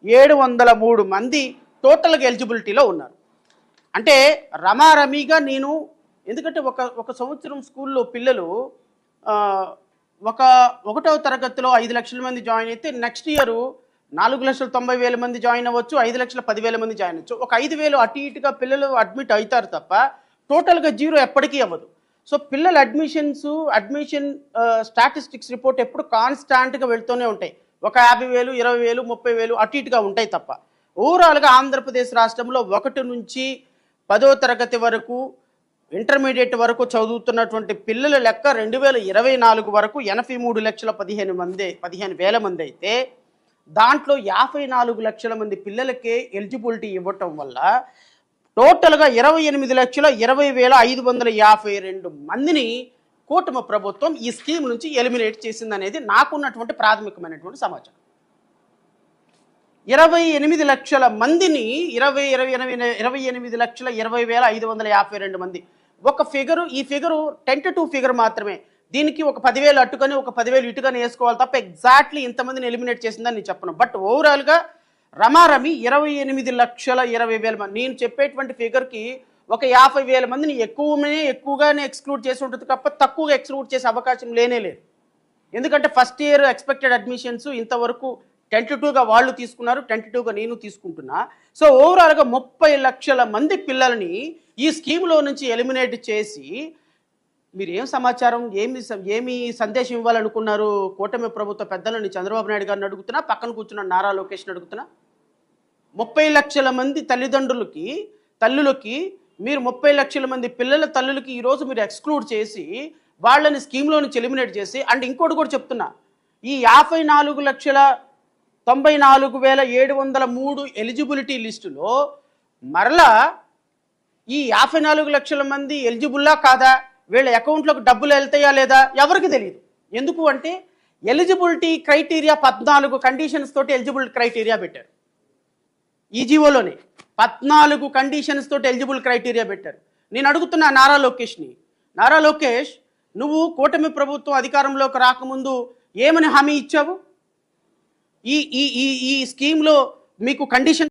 703 మంది టోటల్గా ఎలిజిబిలిటీలో ఉన్నారు. అంటే రమారమీగా నేను ఎందుకంటే ఒక సంవత్సరం స్కూల్లో పిల్లలు ఒకటవ తరగతిలో 5 లక్షల మంది జాయిన్ అయితే నెక్స్ట్ ఇయర్ 4,90,000 మంది జాయిన్ అవ్వచ్చు, 5,10,000 మంది జాయిన్ అవ్వచ్చు. ఒక 5,000 అటు ఇటుగా పిల్లలు అడ్మిట్ అవుతారు తప్ప టోటల్గా జీరో ఎప్పటికీ అవ్వదు. సో పిల్లల అడ్మిషన్ స్టాటిస్టిక్స్ రిపోర్ట్ ఎప్పుడు కాన్స్టాంట్గా వెళ్తూనే ఉంటాయి. ఒక 50,000, 20,000, 30,000 అటు ఇటుగా ఉంటాయి తప్ప ఓవరాల్గా ఆంధ్రప్రదేశ్ రాష్ట్రంలో 1 నుంచి 10వ తరగతి వరకు ఇంటర్మీడియట్ వరకు చదువుతున్నటువంటి పిల్లల లెక్క 2024 వరకు 83,15,000 మంది అయితే దాంట్లో 54 లక్షల మంది పిల్లలకే ఎలిజిబిలిటీ ఇవ్వటం వల్ల టోటల్గా 28,20,552 మందిని కూటమి ప్రభుత్వం ఈ స్కీమ్ నుంచి ఎలిమినేట్ చేసిందనేది నాకున్నటువంటి ప్రాథమికమైనటువంటి సమాచారం. 28 లక్షల మందిని 28,20,552 మంది ఒక ఫిగరు. ఈ ఫిగరు టెంటేటివ్ ఫిగర్ మాత్రమే. దీనికి ఒక 10,000 అట్టుకొని ఒక 10,000 ఇటుకొని వేసుకోవాలి తప్ప ఎగ్జాక్ట్లీ ఇంతమందిని ఎలిమినేట్ చేసిందని నేను చెప్పను. బట్ ఓవరాల్గా రమారమి 28,20,000 మంది. నేను చెప్పేటువంటి ఫిగర్కి ఒక 50,000 మందిని ఎక్కువగానే ఎక్స్క్లూడ్ చేసి ఉంటుంది తప్ప తక్కువగా ఎక్స్క్లూడ్ చేసే అవకాశం లేనే లేదు. ఎందుకంటే ఫస్ట్ ఇయర్ ఎక్స్పెక్టెడ్ అడ్మిషన్స్ ఇంతవరకు టెంటేటివ్గా వాళ్ళు తీసుకున్నారు, టెంటేటివ్గా నేను తీసుకుంటున్నా. సో ఓవరాల్గా 30 లక్షల మంది పిల్లల్ని ఈ స్కీమ్లో నుంచి ఎలిమినేట్ చేసి మీరు ఏం సమాచారం ఏమి సందేశం ఇవ్వాలనుకున్నారు కూటమి ప్రభుత్వ పెద్దలని? చంద్రబాబు నాయుడు గారిని అడుగుతున్నా, పక్కన కూర్చున్న నారా లోకేష్ని అడుగుతున్నా. 30 లక్షల మంది తల్లులకి మీరు 30 లక్షల మంది పిల్లల తల్లులకి ఈరోజు మీరు ఎక్స్క్లూడ్ చేసి వాళ్ళని స్కీమ్లో నుంచి ఎలిమినేట్ చేసి అండ్ ఇంకోటి కూడా చెప్తున్నా, ఈ 54,94,703 ఎలిజిబిలిటీ లిస్టులో మరలా ఈ 54 లక్షల మంది ఎలిజిబుల్లా కాదా, వీళ్ళ అకౌంట్లోకి డబ్బులు వెళ్తాయా లేదా ఎవరికి తెలియదు. ఎందుకు అంటే ఎలిజిబిలిటీ క్రైటీరియా 14 కండిషన్స్ తోటి ఎలిజిబిలిటీ క్రైటీరియా పెట్టారు. ఈ జీవోలోనే 14 కండిషన్స్ తోటి ఎలిజిబుల్ క్రైటీరియా పెట్టారు. నేను అడుగుతున్నా నారా లోకేష్ నువ్వు కూటమి ప్రభుత్వం అధికారంలోకి రాకముందు ఏమని హామీ ఇచ్చావు? ఈ స్కీమ్లో మీకు కండిషన్